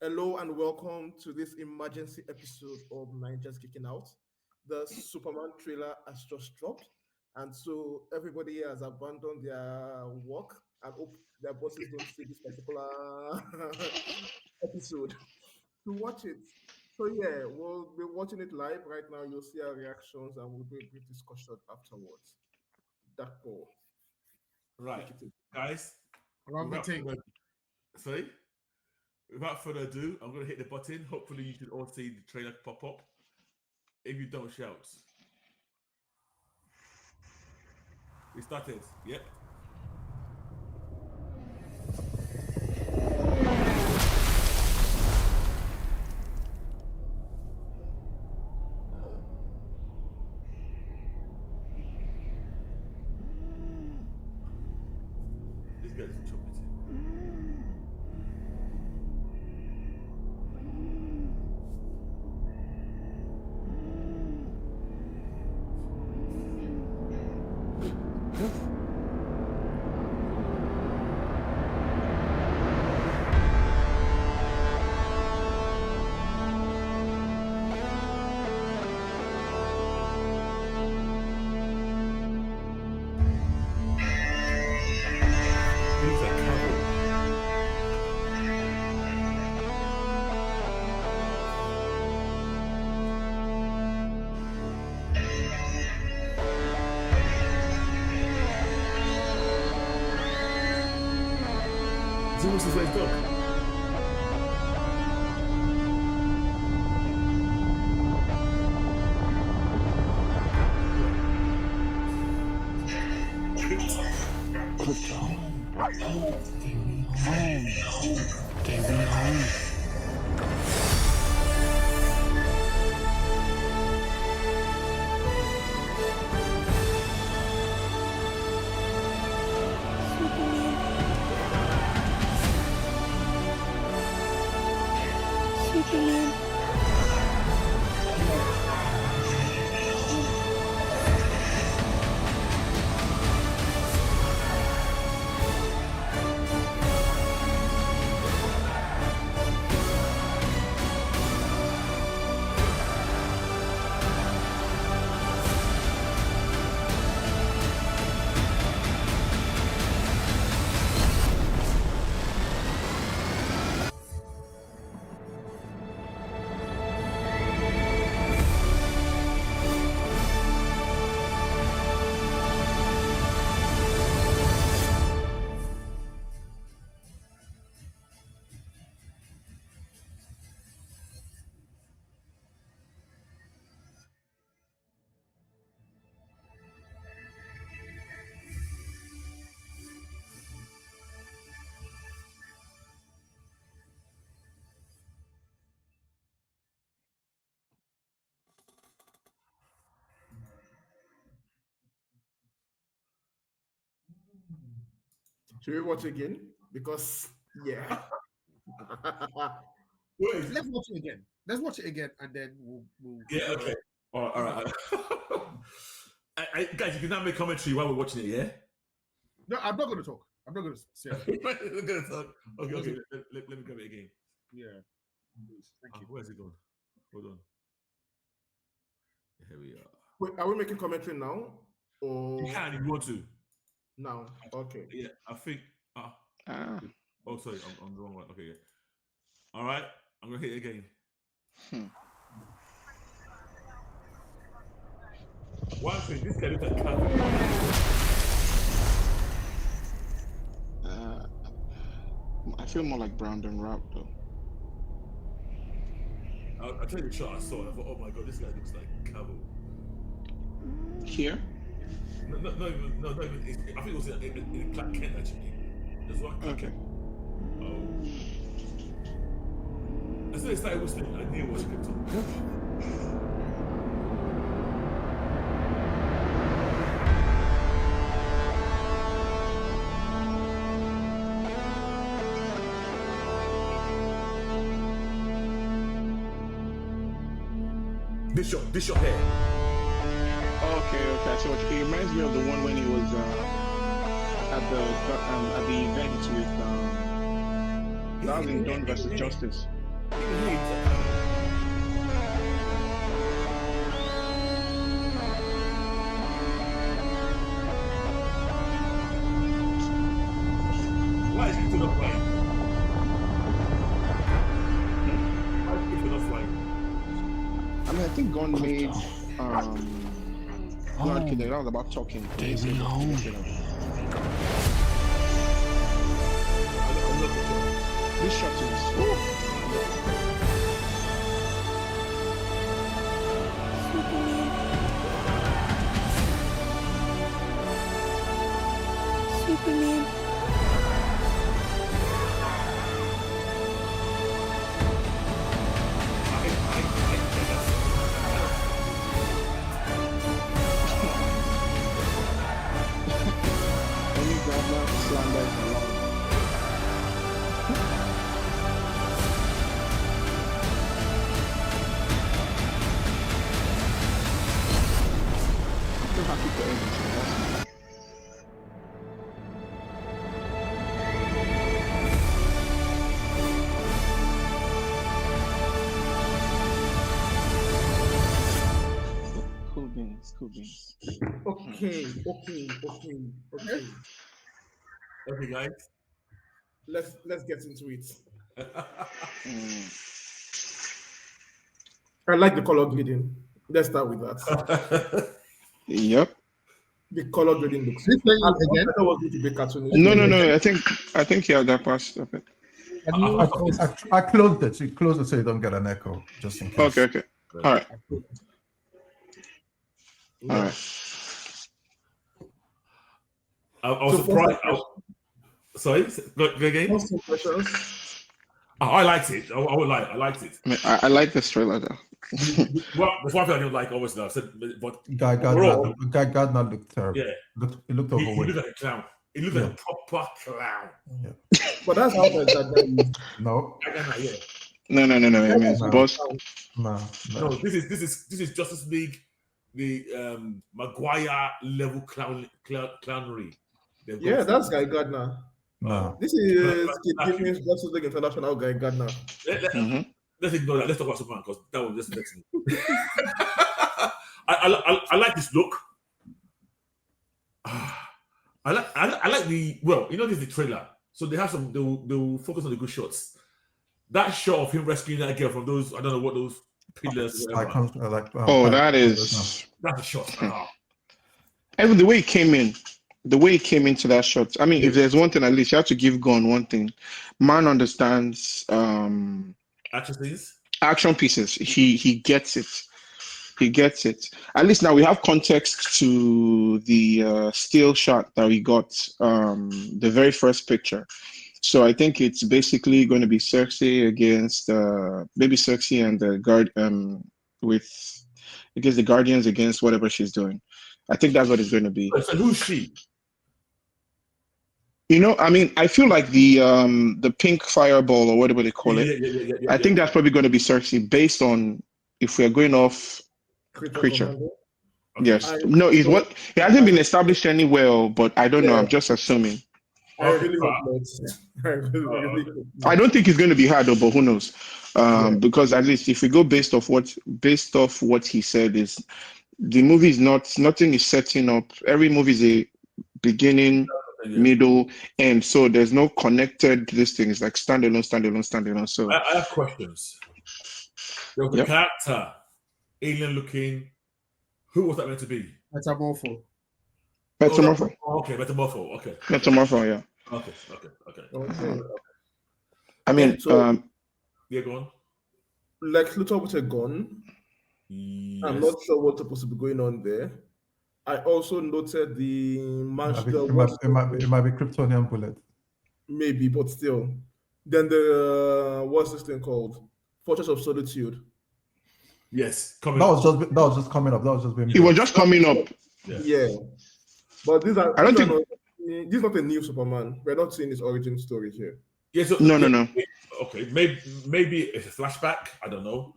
Hello and welcome to this emergency episode of Naija's Kicking Out. The Superman trailer has just dropped, and so everybody has abandoned their work and hope their bosses don't see this particular episode to watch it. So yeah, we'll be watching it live right now. You'll see our reactions and we'll do a brief discussion afterwards. D'accord. Right, Take it away. guys. Wrong Without thing. further, sorry. Without further ado, I'm gonna hit the button. Hopefully, you should all see the trailer pop up. If you don't, shout. We started. Yep. This guy's chocolate. He looks like Cavill. Is he wants his dog? Should we watch again? Because yeah. Wait. Let's watch it again. Let's watch it again, and then we'll Yeah. Okay. All right. Guys, you can now make commentary while we're watching it. Yeah. No, I'm not gonna talk. I'm not gonna say anything. We're gonna talk. Okay. Let me grab it again. Yeah. Please. Thank you. Where's it gone? Hold on. Here we are. Wait, are we making commentary now? Or You can if you want to. now? Okay. Yeah, I think. Ah. Oh, sorry, I'm the wrong one. Okay, yeah. All right, I'm gonna hit it again. Hmm. One thing, this guy looks like Cavill. I feel more like Brown than Route though. I'll tell you the shot I saw. I thought, oh my god, this guy looks like Cavill. Here? Not even. I think it was in Clark Kent actually. There's one. Clark Okay. Kent. Oh. As soon as I started whistling, I knew it was Krypton. This your hair. Okay. I see what you. It reminds me of the one when he was at the event with that was in Dawn versus Justice. Why is Crypto not flying? Why is Crypto not flying? I mean, I think Gon made no, okay, that was about talking. Take me home. I'm not sure. This shot is Superman. only Gardner slander is allowed. I'm so happy for everything. That's cool beans, cool beans. Okay. Okay, guys. Let's get into it. Mm. I like the color grading. Let's start with that. Yep. The color grading looks. This thing I again. thought it was going to be cartoonish. No. I think yeah, that passed. Okay. Can you- I closed it. You close it so you don't get an echo, just in case. Okay. All right. All right. I was So surprised. first Sorry, go again. First impressions. I liked it. I would like. I liked it. I mean, I like this trailer though. Well, there's one thing I didn't like. Obviously, I said, but Guy overall, Gardner looked terrible. yeah, It looked he overweight. looked like a clown. He looked like a proper clown. But that's how that No, Yeah. No. I mean, No. boss. no. No, this is Justice League, the Maguire level clownery. They've gone Yeah, for. that's Guy Gardner. No. This is Kid Gideon's Justice League International Guy Gardner. Let's ignore that. Let's talk about Superman because that was just next me. I like this look. I like the this is the trailer, so they have some. They'll focus on the good shots. That shot of him rescuing that girl from those, I don't know what those pillars. Oh, that is. That's a shot. Even the way he came in, into that shot. I mean, if there's one thing, at least you have to give Gon one thing. Man understands action pieces. He gets it. He gets it. At least now we have context to the still shot that we got, the very first picture. So I think it's basically going to be Cersei against maybe Cersei and the against the Guardians against whatever she's doing. I think that's what it's going to be. So who's she? I mean, I feel like the pink fireball or whatever they call it. Yeah, I think that's probably going to be Cersei based on if we are going off creature. Commander. Yes. No, it hasn't been established anywhere, but I don't know. I'm just assuming. I really hope not. I really hope not. I don't think it's going to be hard, though, but who knows? Because at least if we go based off what he said, is the movie is nothing is setting up. Every movie is a beginning, middle, end. So there's no connected. This thing is like standalone. So I have questions. There was a character, alien looking. Who was that meant to be? Metamorpho. Metamorpho. Okay, Metamorpho. Okay. Metamorpho, yeah. Okay. I mean, So- Yeah, go on. Lex Luthor with a gun. Yes. I'm not sure what's supposed to be going on there. I also noted the It master. might be Kryptonian bullet. Maybe, but still. Then the what's this thing called? Fortress of Solitude. Yes. That was just coming up. That was just being. it was just coming up. Yeah. But these are. I don't these think- are not, this is not a new Superman. We're not seeing his origin story here. Yeah, so, No. Okay, maybe it's a flashback. I don't know,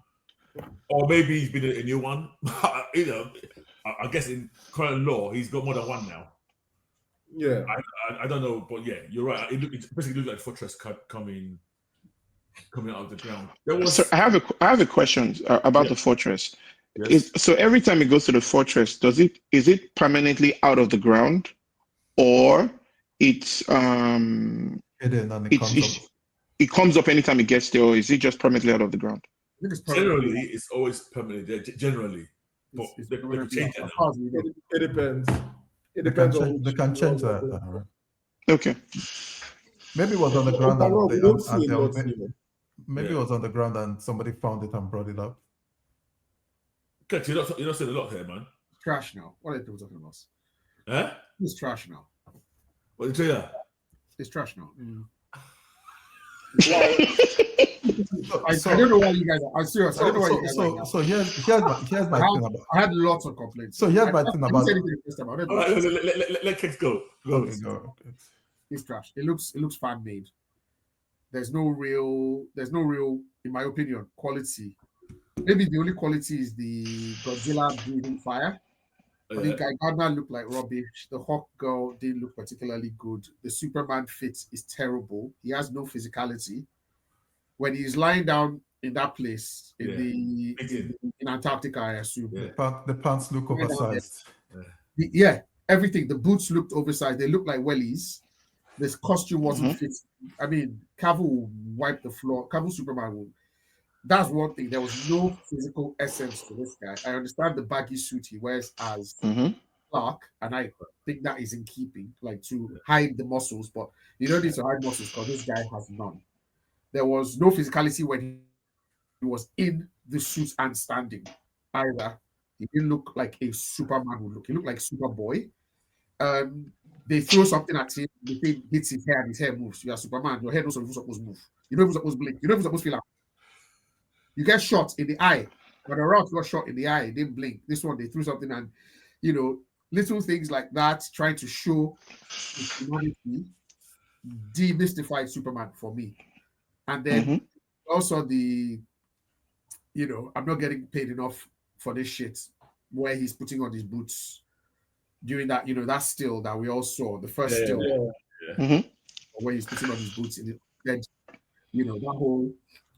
or maybe he's been a new one. I guess in current law, he's got more than one now. Yeah. I don't know, but yeah, you're right. It basically looks like Fortress coming coming out of the ground. There was So I have a question about the fortress. yes. So every time it goes to the fortress, is it permanently out of the ground, or it's Hidden and it it's, comes up. it's it comes up anytime it gets there, or is it just permanently out of the ground? I think it's Generally, it's always permanent there. Generally, but It's they could permanently change out. that As now. far as we know. It depends. It They can depends on change. They can change that. Right? Okay. Maybe it was on the ground and Overall, we don't see a lot. maybe it was on the ground and somebody found it and brought it up. Kex, you're not saying a lot here, man. Trash now. What are people talking about? Huh? It's trash now. What did you say? It's trash now. So, I don't know why you guys are. I'm serious. I don't know why you guys are. so here's my thing about. I had lots of complaints. So here's my thing I about. didn't say anything the first time. I don't All know. right, let Kex go. Okay, go. It's trash. It looks fan made. There's no real, in my opinion, quality. Maybe the only quality is the Godzilla breathing fire. But the Guy Gardner looked like rubbish. The Hawk Girl didn't look particularly good. The Superman fit is terrible. He has no physicality. When he's lying down in that place in Antarctica, I assume. Yeah. The pants look oversized. Everything. The boots looked oversized. They looked like wellies. This costume wasn't fit. I mean, Cavill will wipe the floor. Cavill Superman will. That's one thing. There was no physical essence to this guy. I understand the baggy suit he wears as Clark, and I think that is in keeping, like to hide the muscles. But you don't need to hide muscles because this guy has none. There was no physicality when he was in the suit and standing either. He didn't look like a Superman would look. He looked like Superboy. They throw something at him, the thing hits his hair, and his hair moves. You are Superman, your head knows you're supposed to move. You know you're supposed to blink. You know you're supposed to feel out. You get shot in the eye. When the Rock got shot in the eye, they didn't blink. This one, they threw something, and little things like that, trying to show humanity, demystified Superman for me. And then also I'm not getting paid enough for this shit, where he's putting on his boots during that, that still that we all saw, the first still, where he's putting on his boots in the that whole,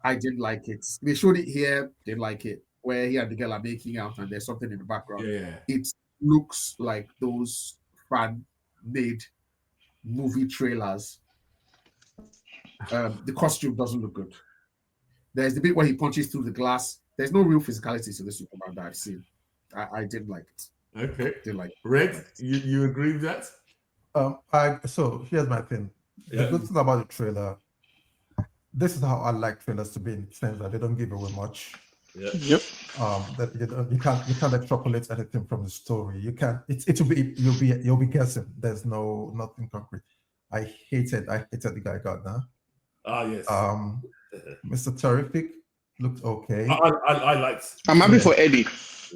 I didn't like it. They showed it here, didn't like it, where he and the girl are making out and there's something in the background. It looks like those fan-made movie trailers. The costume doesn't look good. There's the bit where he punches through the glass. There's no real physicality to the Superman that I've seen. I didn't like it. Okay. Didn't like it. Red, you agree with that? So here's my thing. The good thing about the trailer, this is how I like trailers to be, in the sense that they don't give away much. Yep. That you can't extrapolate anything from the story. You can't. You'll be guessing. There's nothing concrete. I hated the Guy Gardner. Yes. Mr. Terrific looked okay. I liked. I'm happy for Eddie.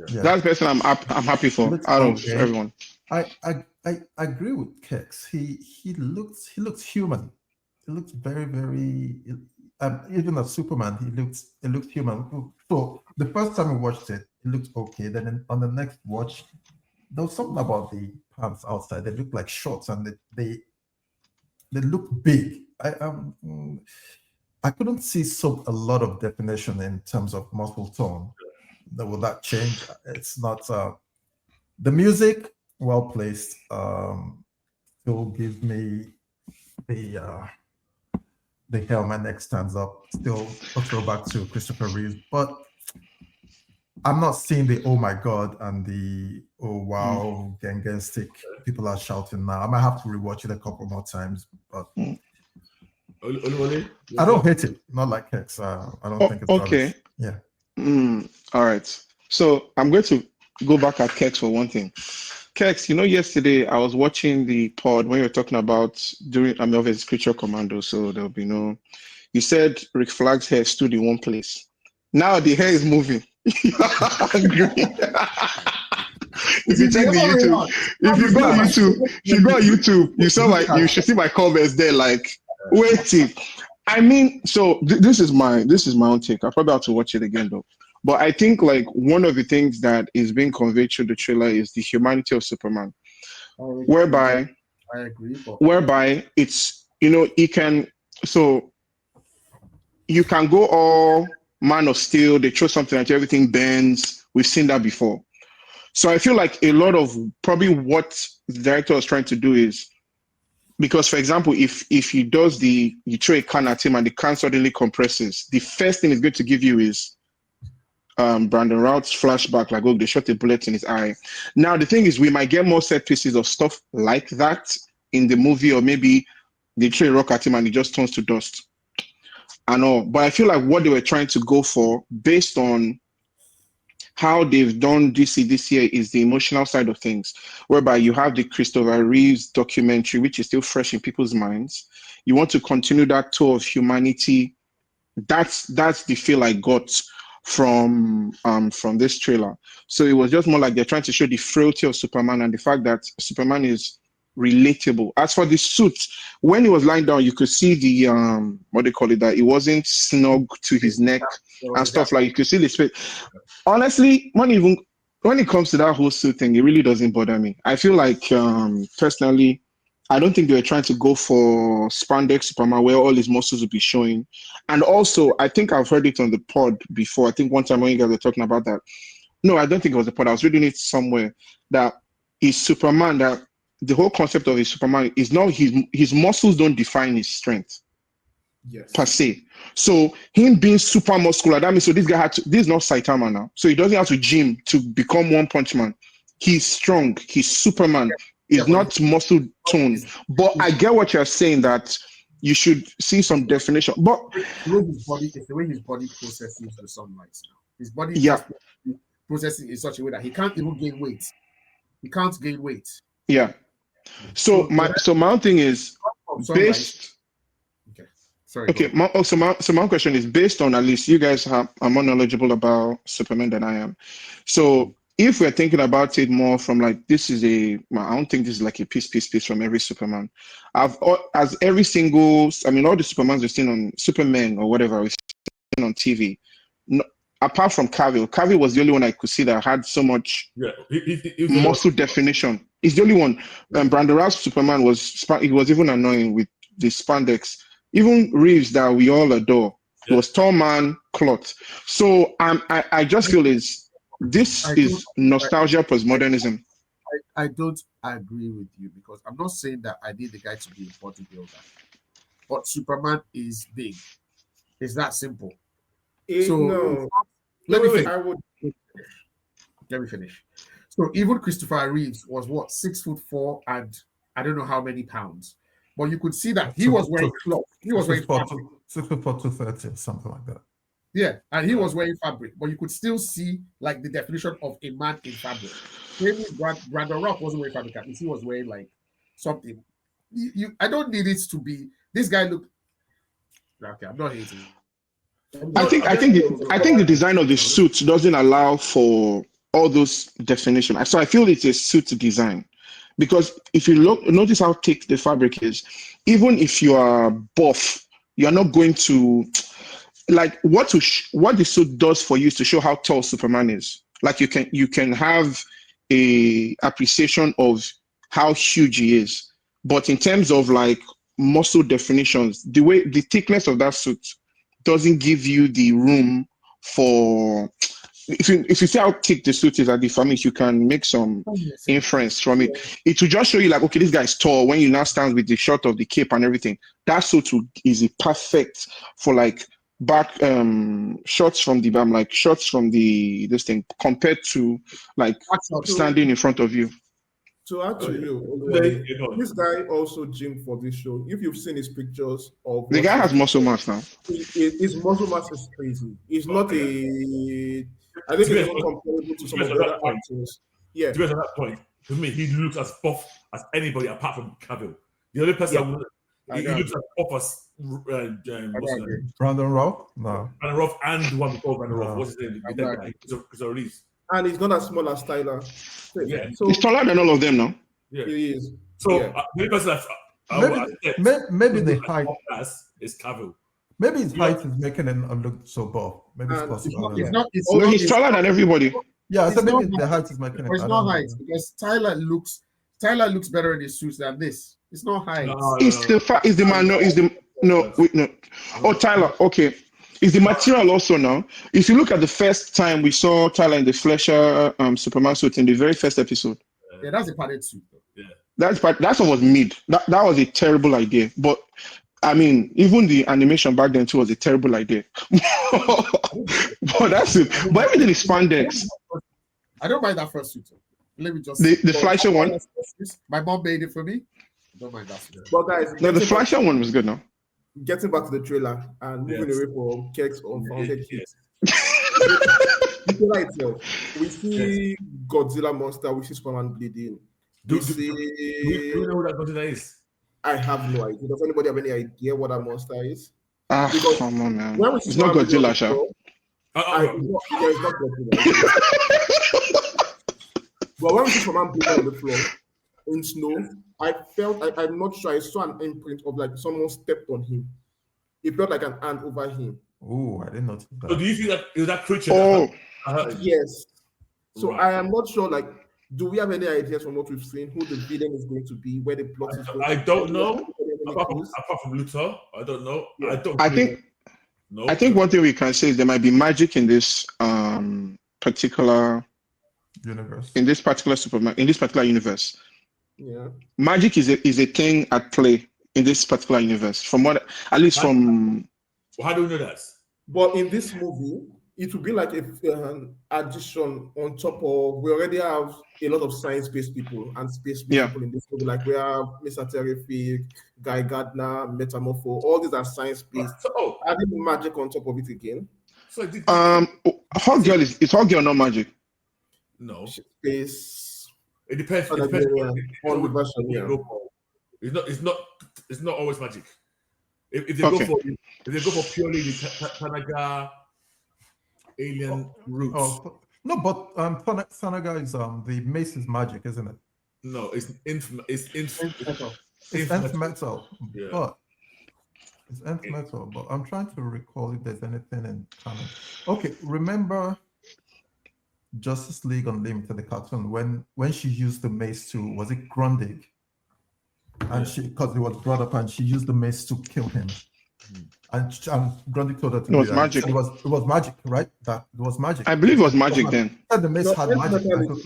Yeah. That's the person I'm happy for out of everyone. I agree with Kex. He looks human. He looks very, very. Even as Superman, he looks human. So the first time we watched it, it looked okay. Then on the next watch, there was something about the pants outside. They looked like shorts, and they look big. I couldn't see a lot of definition in terms of muscle tone. Will that change? It's not. The music, well placed. Still gives me the hair, my neck stands up. Still a throwback to Christopher Reeve, but I'm not seeing the oh my god and the oh wow gang stick. People are shouting now. I might have to rewatch it a couple more times, but I don't hate it. Not like Kex. I don't think it's okay. Yeah. All right. So I'm going to go back at Kex for one thing. Kex, yesterday I was watching the pod when you were talking about obviously Creature Commando, so there'll be no. You said Rick Flag's hair stood in one place. Now the hair is moving. If you check the YouTube, if you go on YouTube, you should see my comments there. Like, waiting. I mean, so this is my own take. I probably have to watch it again though. But I think like one of the things that is being conveyed through the trailer is the humanity of Superman, whereby I agree. Whereby it's he can. So you can go all Man of Steel. They throw something at you, everything bends. We've seen that before. So I feel like a lot of probably what the director was trying to do is, because for example, if he does you throw a can at him and the can suddenly compresses, the first thing it's going to give you is Brandon Routh's flashback, like, oh, they shot a bullet in his eye. Now the thing is, we might get more set pieces of stuff like that in the movie, or maybe they throw a rock at him and he just turns to dust and all. But I feel like what they were trying to go for, based on how they've done DC this year, is the emotional side of things, whereby you have the Christopher Reeves documentary, which is still fresh in people's minds. You want to continue that tour of humanity. That's the feel I got from this trailer. So it was just more like they're trying to show the frailty of Superman and the fact that Superman is relatable. As for the suit, when he was lying down, you could see the what they call it, that it wasn't snug to his neck and stuff, like you could see the space. Honestly, when it comes to that whole suit thing, it really doesn't bother me. I feel like personally, I don't think they were trying to go for spandex Superman where all his muscles would be showing. And also, I think I've heard it on the pod before. I think one time when you guys were talking about that. No, I don't think it was the pod. I was reading it somewhere that is Superman, that the whole concept of his Superman is not his muscles don't define his strength. Yes. Per se. So him being super muscular, that means so this guy this is not Saitama now. So he doesn't have to gym to become One Punch Man. He's strong. He's Superman. He's not muscle toned. But I get what you're saying, that you should see some definition. But the way his body processes the sunlight now. His body processing in such a way that he can't even gain weight. He can't gain weight. Yeah. So my own thing is based. Sorry. Okay. My question is based on, at least you guys are more knowledgeable about Superman than I am. So if we're thinking about it more from like, I don't think this is like a piece from every Superman. As every single, I mean, all the Supermans we've seen on Superman or whatever we've seen on TV, no, apart from Cavill was the only one I could see that had so much muscle definition. He's the only one. Brandon Routh's Superman was even annoying with the spandex. Even Reeves, that we all adore, he was tall man, cloth. So I just feel this is nostalgia plus modernism. I don't agree with you, because I'm not saying that I need the guy to be a bodybuilder, but Superman is big. It's that simple. No. Let me finish. So even Christopher Reeves was what, 6'4" and I don't know how many pounds. But you could see that he was wearing cloth. He was wearing fabric. 6'4", 230, something like that. Yeah, and he was wearing fabric, but you could still see like the definition of a man in fabric. Maybe Brandon Routh wasn't wearing fabric, at least he was wearing like something. I don't need it to be. This guy looked. Okay, I'm not hating. I think the design of the suit doesn't allow for all those definitions. So I feel it's a suit design. Because if you notice how thick the fabric is, even if you are buff, you are not going to, like, what the suit does for you is to show how tall Superman is. Like you can have a appreciation of how huge he is, but in terms of like muscle definitions, the thickness of that suit doesn't give you the room for. If you see how thick the suit is at the family, you can make some inference from it. It will just show you like, okay, this guy is tall. When you now stand with the shot of the cape and everything, that suit is perfect for like back shots from the this thing compared to like standing in front of you. To add to you, this guy also gym for this show. If you've seen his pictures of the guy has muscle mass now. His muscle mass is crazy. He's not a. I think it's not comparable to some of the other actors. Yeah. To get to that point, to me, he looks as buff as anybody apart from Cavill. The only person he looks as buff as Brandon Routh? No. Brandon Routh and the one before Brandon Routh. What's his name? The dead guy. Christopher Reeves. And he's not as small as Tyler. Yeah. So he's taller than all of them now. Yeah. He is. So the person maybe the height is Cavill. Maybe his height is making him look so buff. Maybe it's possible. He's taller than everybody. Yeah, so maybe the height is making him. It's not height, because Tyler looks better in his suits than this. It's not height. No. Oh, Tyler. Okay. It's the material also now. If you look at the first time we saw Tyler in the Fleischer Superman suit in the very first episode, Yeah, that's a padded suit. that one was mid. That was a terrible idea. But I mean, even the animation back then too was a terrible idea. But that's it. But everything is spandex. I don't mind that first suit. Let me just The Fleischer one. My mom made it for me. I don't mind that suit. But guys, No, the Fleischer one was good now. getting back to the trailer and moving away from Keck's unfounded hits. The trailer itself, we see Godzilla monster, we see Superman bleeding. Do We see. you know who that Godzilla is? I have no idea. Does anybody have any idea what that monster is? Ah, Because come on, man. When we see It's not Superman bleeding Godzilla, on the Sha. floor, it's not Godzilla. But when we see Superman bleeding on the floor in snow, I'm not sure. I saw an imprint of like someone stepped on him. It felt like an ant over him. Oh, I didn't notice So that. do you think that is that creature? Oh, that hurt him? Yes. So Right. I am not sure. Like, do we have any ideas from what we've seen? Who the villain is going to be? Where the plot is going? I don't know. Any Apart clues? from Luthor, I don't know. Yeah. I don't. I really think know. I think one thing we can say is there might be magic in this particular Superman in this particular universe. Yeah. Magic is a thing at play in this particular universe. From what at least from Well, how do we know that? But in this movie, it will be like an addition on top of. We already have a lot of science-based people and space-based Yeah. people in this movie. Like we have Mr. Terrific, Guy Gardner, Metamorpho. All these are science-based. So, Adding magic on top of it again. so did Hot Girl is Hot Girl not magic? no. Space. It depends. It On depends. the version, yeah. It's not always magic. If they go Okay. for purely the Tanaga alien roots, Oh, no, but Thanaga is the mace is magic, isn't it? no, it's It's Nth nth metal, Yeah. but it's nth metal. But I'm trying to recall if there's anything in canon. Okay, remember Justice League Unlimited, the cartoon, when she used the mace to, was it Grundig? And because it was brought up, and she used the mace to kill him. And Grundig told her to It was do that. magic. It was magic, right? That it was magic. I believe it was magic then. And the mace No, had Nth magic. metal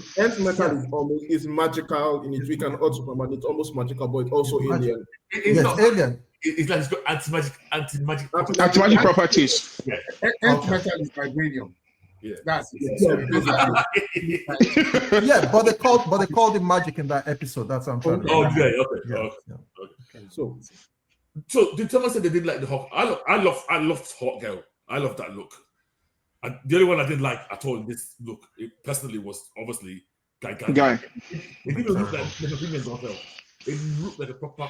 is magical in it. We can hurt Superman. It's almost magical, but it's also It's magic. alien. It's Yes, not. alien. It's like it's got anti-magic. Anti-magic properties. Nth metal is vibranium. Yeah. That's it. Yeah, but they called it magic in that episode. That's what I'm trying to Oh remember. yeah, okay. Yeah, Okay. yeah. So did someone say they didn't like the Hawk? I loved Hawk Girl. I love that look. And the only one I didn't like at all in this look, personally, was obviously Guy. Guy. It didn't look like the females of hell. It looked like a proper.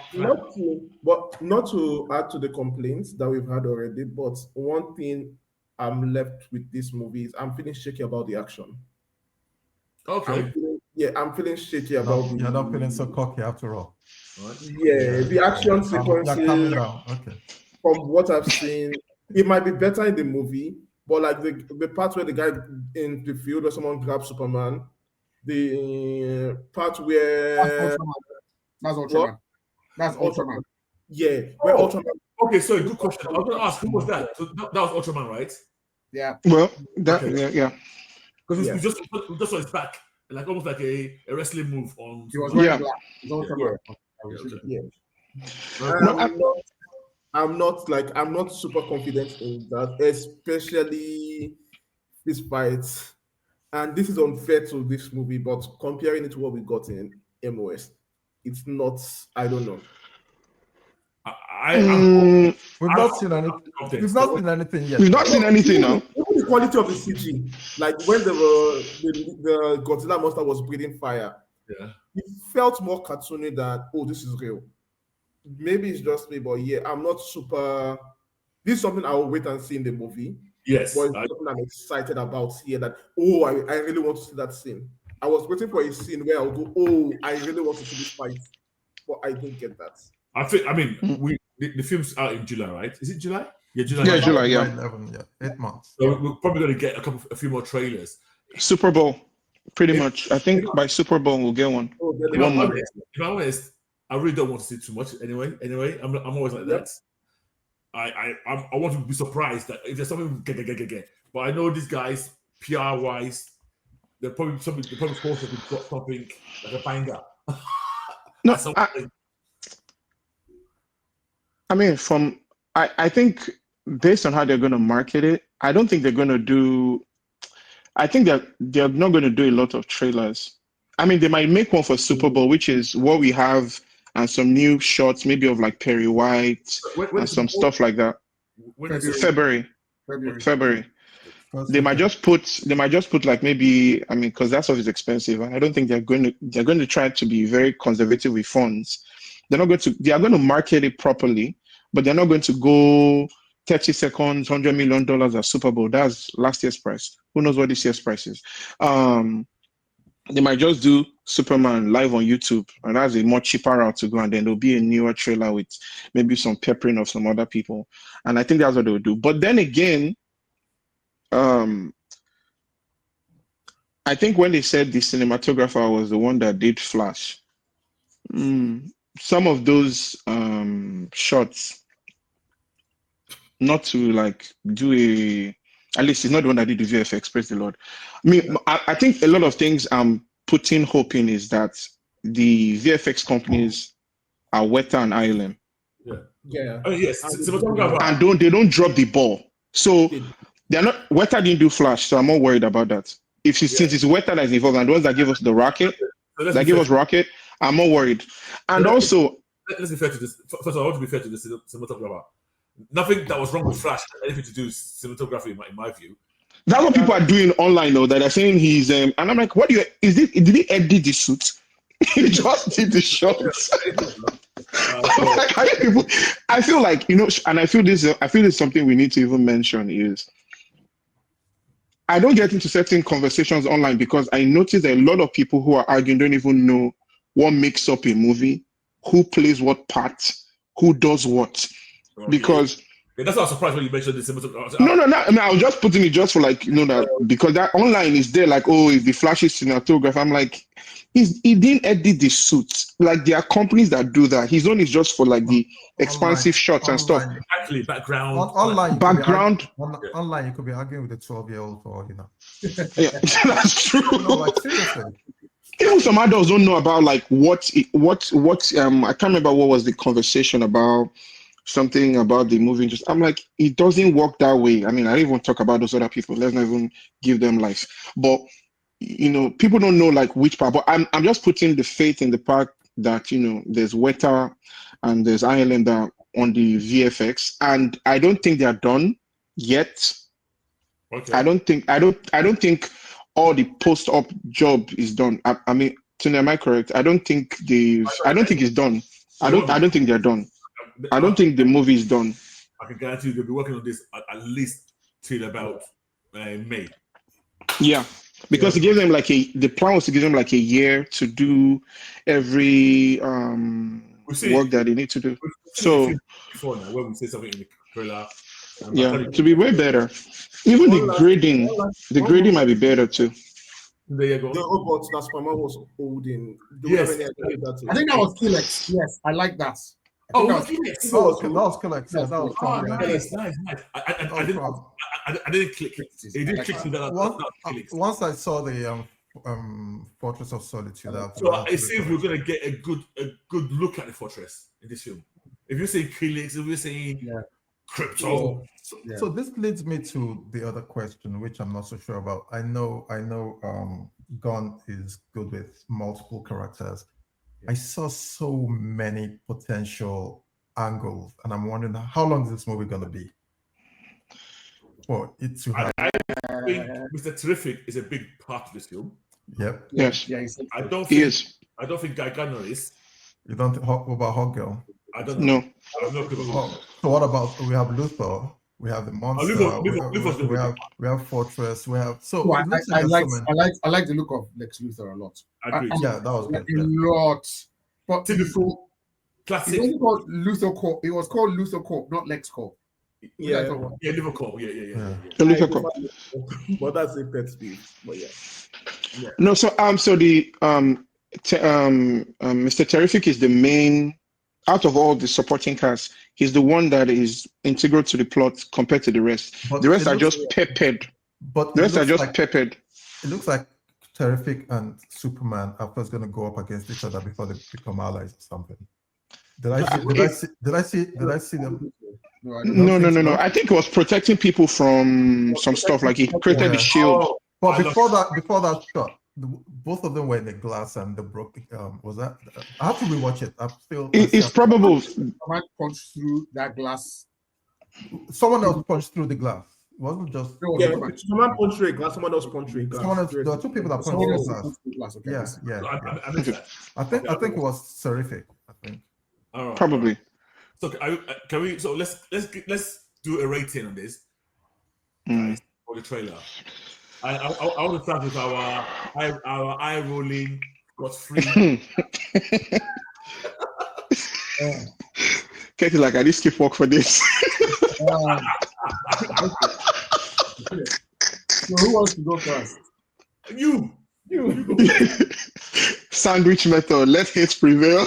not to add to the complaints that we've had already, but one thing I'm left with this movie is I'm feeling shaky about the action. Okay. I'm feeling shaky about You're not feeling so cocky after all. Right. the action You're calming sequences. down. Okay. From what I've seen, it might be better in the movie, but like the part where the guy in the field where someone grabs Superman, the part where That's Ultraman. That's Ultraman. where Ultraman. Okay, so good question. I was going to ask, who was that? So that was Ultraman, right? Yeah. Well, that Okay. yeah. Because Yeah. we just saw his back, like almost like a wrestling move on. He was wearing Yeah. black. It's Ultraman. Yeah. Okay. I'm not super confident in that, especially this fight. And this is unfair to this movie, but comparing it to what we got in MOS, it's not. I don't know. We've not seen anything. We've not seen anything yet. We've not seen anything now. Even the quality of the CG, like when the Godzilla monster was breathing fire, Yeah. it felt more cartoony than, oh, this is real. Maybe it's just me, but yeah, I'm not super. This is something I will wait and see in the movie. Yes. But it's something I'm excited about here. That I really want to see that scene. I was waiting for a scene where I'll go, oh, I really want to see this fight, but I didn't get that. I mean, the film's out in July, right? Is it July? Yeah, July. Yeah, July, yeah. 11, 8 months. So we're probably going to get a few more trailers. Super Bowl, pretty much. I think by Super Bowl we'll get one. Oh, If then I'm honest, I really don't want to see too much. Anyway, I'm always like that. I want to be surprised that if there's something, but I know these guys PR wise, they're probably supposed to drop something like a banger. No, I mean, I think based on how they're going to market it, I don't think they're going to do. I think that they're not going to do a lot of trailers. I mean, they might make one for Super Bowl, which is what we have, and some new shots, maybe of like Perry White and some stuff like that. February. They might just put like maybe, I mean, because that stuff is expensive, and I don't think they're going to try to be very conservative with funds. They are going to market it properly, but they're not going to go 30 seconds, $100 million at Super Bowl. That's last year's price. Who knows what this year's price is? They might just do Superman live on YouTube, and that's a more cheaper route to go. And then there'll be a newer trailer with maybe some peppering of some other people. And I think that's what they'll do. But then again, I think when they said the cinematographer was the one that did Flash, some of those shots, not to like do at least it's not the one that did the VFX, praise the Lord. I mean, I think a lot of things I'm putting hope in is that the VFX companies are Weta and ILM. Yeah. Oh, yes. And they don't drop the ball. So they're not. Weta didn't do Flash, so I'm not worried about that. Since it's Weta that's involved and the ones that give us the Rocket, Rocket, I'm not worried. And also, let's be fair to this. First of all, I want to be fair to this cinematographer. Nothing that was wrong with Flash had anything to do with cinematography, in my view. That's what people are doing online, though. That are saying he's and I'm like, what do you? Did he edit the suit? He just did the shots. I feel like, and I feel this is something we need to even mention is I don't get into certain conversations online because I notice that a lot of people who are arguing don't even know what makes up a movie, who plays what part, who does what. Because that's not surprised when you mentioned this. No. I mean, I was just putting it just for like, that because that online is there, like, oh, it's the flashy cinematographer. I'm like, he didn't edit the suits. Like, there are companies that do that. His own is just for like the expansive shots and stuff. Exactly, background. Online, you could be arguing with a 12-year-old for all you know. Yeah, that's true. Like, seriously. Even some adults don't know about like what I can't remember what was the conversation about. Something about the movie. I'm like, it doesn't work that way. I mean, I don't even talk about those other people. Let's not even give them life. But people don't know like which part. But I'm just putting the faith in the part that there's Weta and there's Ireland on the VFX, and I don't think they're done yet. Okay. I don't think all the post-op job is done. I mean, Tony, am I correct? I don't think it's done. I don't think they're done. I don't think the movie is done. I can guarantee you they'll be working on this at least till about May. Yeah, because he gave them the plan was to give them like a year to do every work that they need to do. So before now, when we say something in the trailer, to be way better. Even the grading might be better too. There you go. The robot that Superman was holding. Yes. I think that was Kilex. Yes, I like that. That was correct. That was Nice. I didn't click. It didn't click to that. Once I saw the Fortress of Solitude, so it seems we're gonna get a good look at the fortress in this film. If you're saying Kilex, if you're saying crypto. So this leads me to the other question, which I'm not so sure about. I know Gunn is good with multiple characters. I saw so many potential angles, and I'm wondering how long is this movie going to be? Well, it's I think Mr. Terrific is a big part of this film. Yep. Yes. Yeah, I don't think Guy Gardner is. You don't think about Hot Girl? I don't know. No. I have no clue. So what about we have Luther? We have the monster. We have Fortress. We have I like the look of Lex Luthor a lot. Agreed. Yeah, that was good. A lot. But typical classic. It wasn't called Luthor Corp. It was called Luthor Corp, not Lex Corp. Yeah, Liverpool. Yeah. But that's a pet peeve. But yeah. No, so the Mr. Terrific is the main out of all the supporting cast. he's the one that is integral to the plot compared to the rest. But The rest it are looks- just peppered. But The it rest are looks just like peppered. it looks like Terrific and Superman are first going to go up against each other before they become allies or something. Did I see them? No, I don't No, think so. no. I think it was protecting people from some stuff. Like he created the Yeah. shield. Oh, But I before that shot, both of them were in the glass and the broke. Was that? I have to rewatch it. It's probable. Someone punched through that glass. Someone else punched through the glass. It wasn't just. No, Yeah, Superman. someone punched through a glass, someone else punched through a glass. Someone else. There are two people that punched Someone through else the glass. punched through the glass. Okay, Yeah, listen. yeah. I missed that. I think it was terrific. I think. All right. Probably. So can we? So let's do a rating on this, guys, for the trailer. I want to start with our eye rolling, got free. Katie, like I did skip work for this. So who wants to go first? You. Sandwich method. Let hate prevail.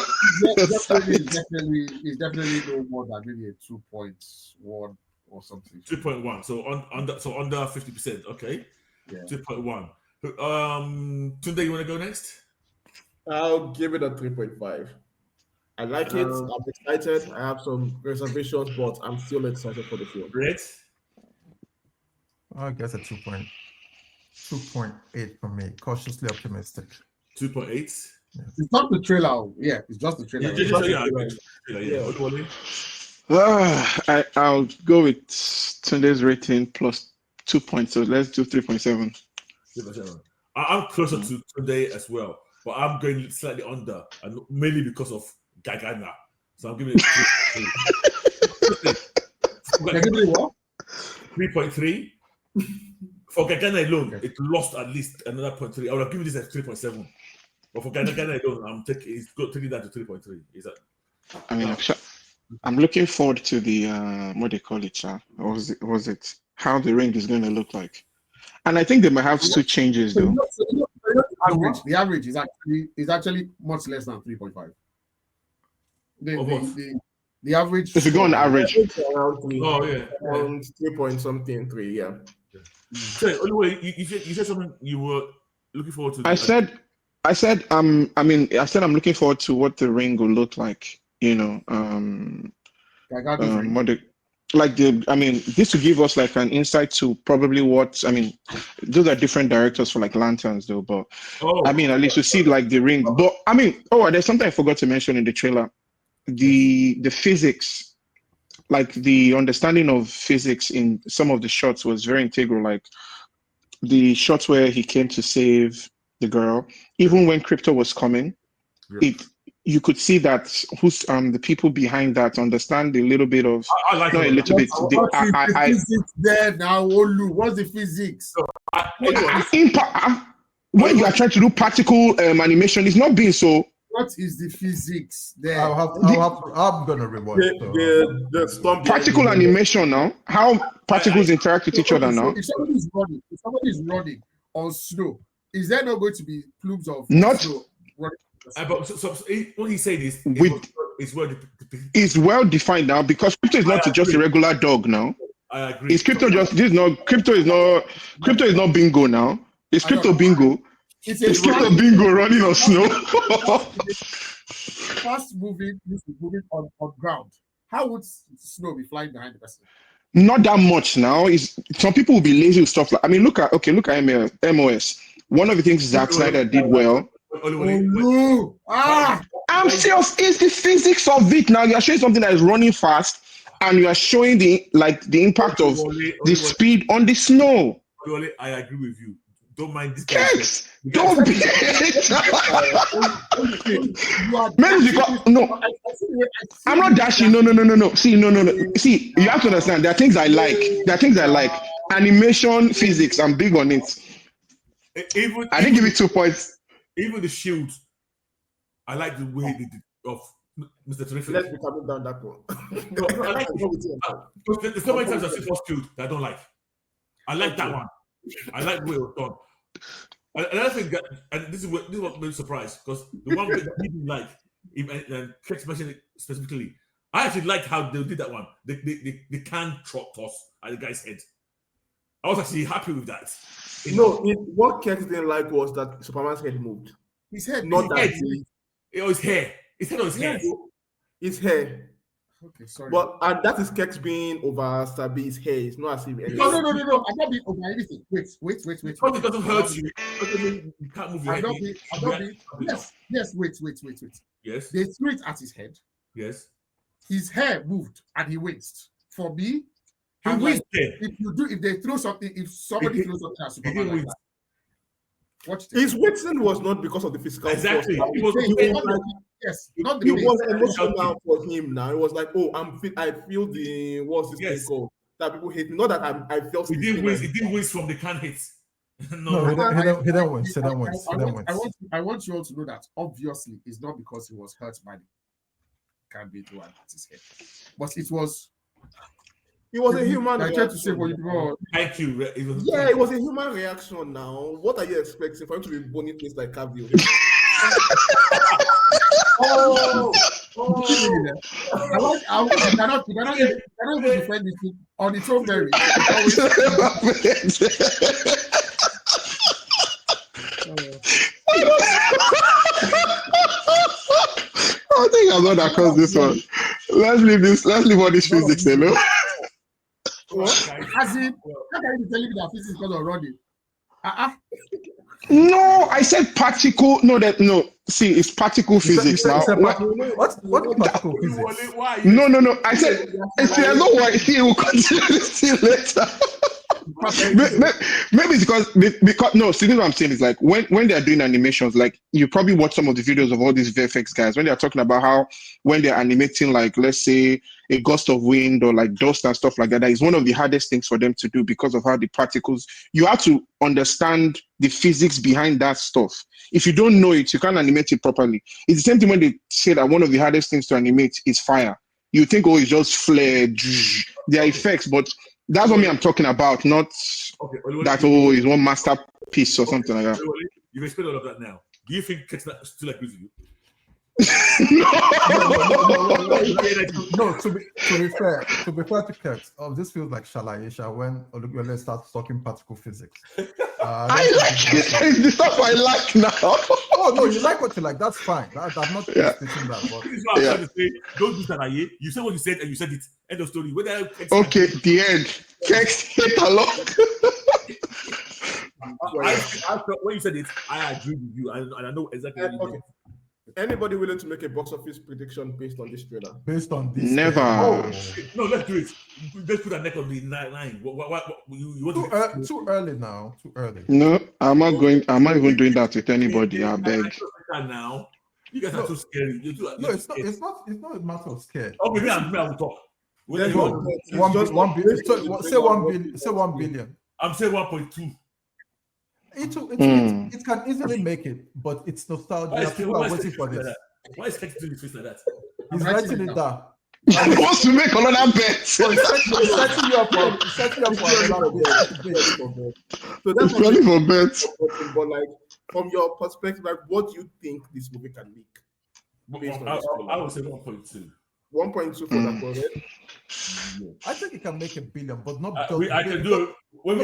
It's definitely no more than maybe a 2.1 or something. 2.1. So under 50%. Okay. Yeah. 2.1. Tunde, you want to go next? I'll give it a 3.5. I like it. I'm excited. I have some reservations, but I'm still excited for the film. Great. I guess a 2.8 for me. Cautiously optimistic. 2.8. It's not the trailer. Yeah, it's just the trailer. I'll go with Tunde's rating plus 2 points. So let's do 3.7. 3.7. I'm closer to Tunde as well, but I'm going slightly under, and mainly because of Gagana. So I'm giving it 3.3. For Gagana alone, it lost at least another 0.3. I would have given this at 3.7. But for Gagana alone, I'm taking that to 3.3. Is that? I mean, I'm looking forward to the what they call it, was it how the ring is going to look like, and I think they might have two changes though. The average is actually much less than 3.5. The average. If you go on average, around 3. Oh yeah, around 3 point something 3. Yeah. So anyway, you said something you were looking forward to. I said I'm looking forward to what the ring will look like. You know, this will give us like an insight to probably what those are different directors for like lanterns though, but at least we see like the ring. But there's something I forgot to mention in the trailer. The physics, like the understanding of physics in some of the shots was very integral. Like the shots where he came to save the girl, even when Crypto was coming, you could see that the people behind that understand a little bit of physics there now, Olu. What's the physics? When you are trying to do particle animation, it's not being so. What is the physics there? I'm gonna rewatch the storm particle animation now. How particles interact with each other now. If somebody is running on snow, is there not going to be plumes of snow running? But so what he said is it's well defined now because Crypto is not just a regular dog now. I agree. Is Crypto Crypto is not bingo now. It's Crypto bingo. It's Crypto bingo running on snow. Fast moving on ground. How would snow be flying behind the person? Not that much now. Some people will be lazy with stuff like. Look at MOS. One of the things Zack Snyder did well. I'm serious. It's the physics of it now. You're showing something that is running fast, and you are showing the impact of the speed on the snow. I agree with you. Don't mind this. Kex, don't be. No. I'm not dashing. No. See, you have to understand. There are things I like. Animation, physics. I'm big on it. I didn't give it 2 points. Even the shield, I like the way they did of Mr. Terrific. Let's be coming down that one. No, I like there's so many times I see first shield that I don't like. I like that one. I like the way it was done. Another thing, and this is what made me surprised because the one that he didn't like, and Kex mentioned it specifically, I actually liked how they did that one. The can toss at the guy's head. I was actually happy with that. What Kex didn't like was that Superman's head moved. His head, Not His that head. he- It was hair. His head was hair. his hair. Okay, sorry. But and that is Kex being over Sabi's hair. It's not as if anything. No. I'm not being over anything. Wait. Because it doesn't hurt you. You can't move your I'm head. not being. Yes. Wait. Yes. They threw it at his head. Yes. His hair moved and he winced. For me, He I'm winced like, there. if they throw something, if somebody He- throws something at He Superman didn't like wince. that, watch it. His wincing was not because of the physical Exactly. force. It was Yes, not It the was face. emotional for him now. It was like, oh, I feel the what's this Yes. thing called that people hate me. Not that I felt He the didn't pain wince. and- He didn't wince from the can hits. No, he don't win. He don't win. I want you all to know that obviously it's not because he was hurt by the can be to at his head, but it was. It was a human I tried to say reaction. what you know. Thank you. Yeah, it was a human reaction now. What are you expecting for him to be bony face like Cavio? Oh, you cannot even defend it on its own merit. I think I'm not across this one. Let's leave all this physics alone. As in, how can you be telling me that physics is because of running? No, I said particle. No. See, it's particle physics now. What particle physics? Why? No. I said, there's no way he will continue this till later. Maybe it's because no. See, what I'm saying is like when they are doing animations, like you probably watch some of the videos of all these VFX guys when they are talking about how when they're animating, like let's say a gust of wind or like dust and stuff like that, that is one of the hardest things for them to do because of how the particles. You have to understand the physics behind that stuff. If you don't know it, you can't animate it properly. It's the same thing when they say that one of the hardest things to animate is fire. You think, oh, it's just flare. There are effects, but that's what I'm talking about, not that, oh, it's one masterpiece or something like that. You've explained all of that now. Do you think Ket's still agrees with you? No, to be fair to Kex, this feels like Shalayesha when Olugbele starts talking particle physics. I like it. It's the stuff I like now. Oh no, you like what you like. That's fine. I'm not stating that. But This is what I'm trying to say. Don't do that. You said what you said and you said it. End of story. Okay, the end. Kex hit a lot. When you said it, I agree with you, and I know exactly what you mean. Anybody willing to make a box office prediction based on this trailer? Based on this, Never. No, let's do it. Let's put that neck on the line. What you want too early now. Too early. No, I'm not even doing that with anybody. I beg. Now, you guys are too scary. No, it's not. It's not a matter of scared. Okay, me I will talk. There's One, $1 billion. Say 1 billion. Say 1 billion. I'm saying 1.2. It can easily make it, but it's nostalgia. People are waiting for this. Why is Kex doing this face like that? He's writing it down. He wants to make another bet. So he's setting you up for another bet. So that's It's running for bets. But like from your perspective, like what do you think this movie can make? I would say 1.2. 1.2 for that project. I think it can make $1 billion, but not. I can do it.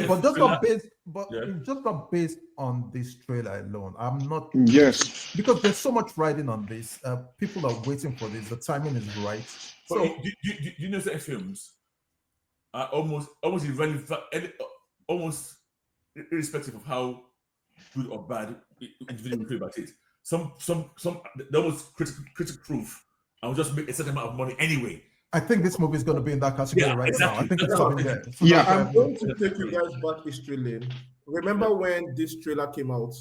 But that's not based. But it's just not based on this trailer alone. I'm not. Yes. Because there's so much riding on this. People are waiting for this. The timing is right. So you know certain films are almost irrelevant, almost irrespective of how good or bad individual we feel about it. Some that was critical proof. I will just make a certain amount of money anyway. I think this movie is going to be in that category now. I think it's coming there. I'm going to take you guys back history lane. Remember when this trailer came out?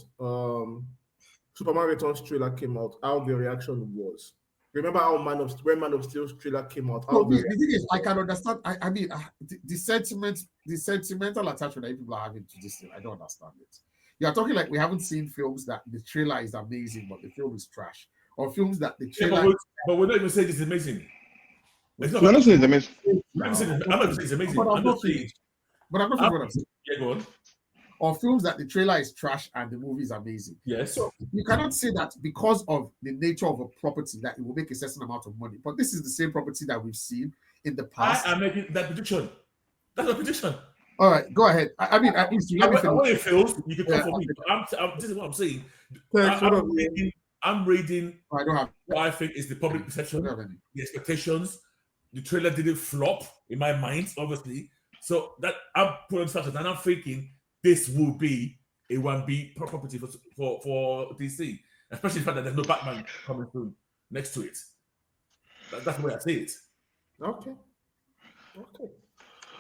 Superman Returns trailer came out. How the reaction was. Remember how when Man of Steel's trailer came out? No, the thing is, I can understand. I mean, the sentimental attachment that people are having to this thing. I don't understand it. You are talking like we haven't seen films that the trailer is amazing, but the film is trash, or films that the trailer. But we're not even saying this is amazing. We're not saying it's amazing. I'm not saying it's amazing. But I'm not saying. But I'm not saying what I'm saying. Yeah, go on. or films that the trailer is trash and the movie is amazing. Yes. So you cannot say that because of the nature of a property that it will make a certain amount of money. But this is the same property that we've seen in the past. I am making that prediction. That's a prediction. All right, go ahead. I mean, at least you let me finish. When it fails, you can come Yeah, for me. This is what I'm saying. Thanks, I'm reading I don't have. what I think is the public I perception, don't have any. the expectations. The trailer didn't flop in my mind, obviously. So that I'm putting such, and I'm thinking this will be a 1B property for DC, especially the fact that there's no Batman coming through next to it. That's the way I see it. Okay.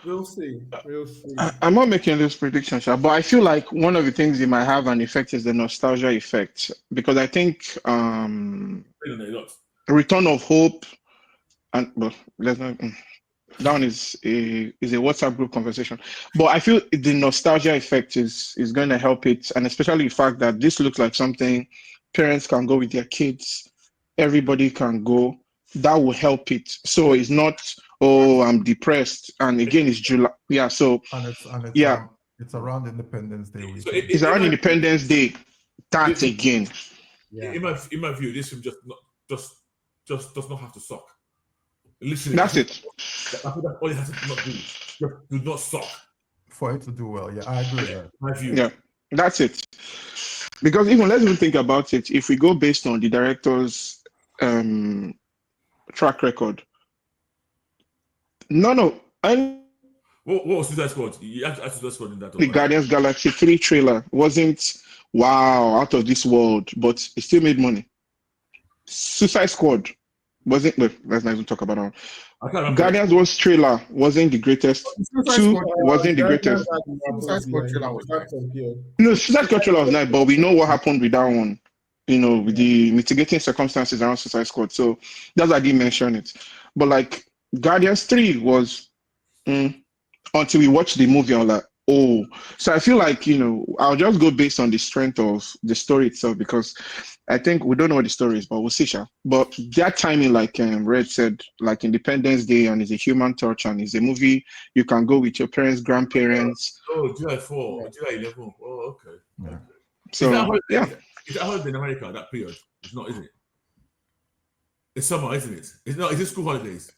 We'll see. I'm not making this prediction, Sha, but I feel like one of the things it might have an effect is the nostalgia effect, because I think Return of Hope and let's not. That one is a WhatsApp group conversation, but I feel the nostalgia effect is going to help it, and especially the fact that this looks like something parents can go with their kids, everybody can go. That will help it. So it's not, oh, I'm depressed, and again it's July. Yeah, so it's around Independence Day week. So it's around Independence Day. That again. Yeah. In my view, this film just does not have to suck. Literally, that's it. I think that's all it has to not do. Just do not suck. For it to do well, yeah, I agree. Yeah. My view. Yeah, that's it. Because let's even think about it. If we go based on the director's track record, what was Suicide Squad? You have to Suicide Squad in that. The Guardians Galaxy 3 trailer wasn't wow, out of this world, but it still made money. Suicide Squad wasn't. Let's not even talk about that. Guardians 1's trailer wasn't the greatest. 2 wasn't the greatest. Suicide Squad trailer was nice. No, Suicide Squad trailer was nice, but we know what happened with that one. With the mitigating circumstances around Suicide Squad. So that's why I didn't mention it. But like Guardians 3 was until we watched the movie, I'm like, oh. So I feel like, I'll just go based on the strength of the story itself, because I think we don't know what the story is, but we'll see, Sha. But that timing, like Red said, like Independence Day, and it's a human touch, and it's a movie you can go with your parents, grandparents. Oh, July 4, July 11. Oh, okay. Yeah. So, Is that holiday in America, that period? It's not, is it? It's summer, isn't it? It's not. Is it school holidays?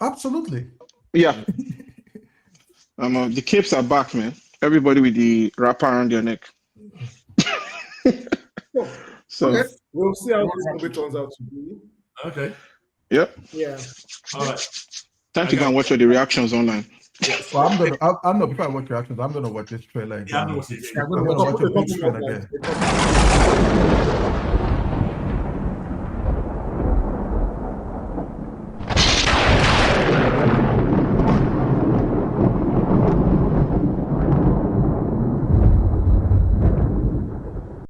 Absolutely. Yeah. The capes are back, man. Everybody with the wrapper around their neck. So okay. We'll see how this movie turns out to be. Okay. Yep. Yeah. All right. Time to go and watch all the reactions online. Yeah. So I'm not before I watch reactions, I'm gonna watch this trailer again. Yeah, I'm gonna watch it. I'm gonna watch it again.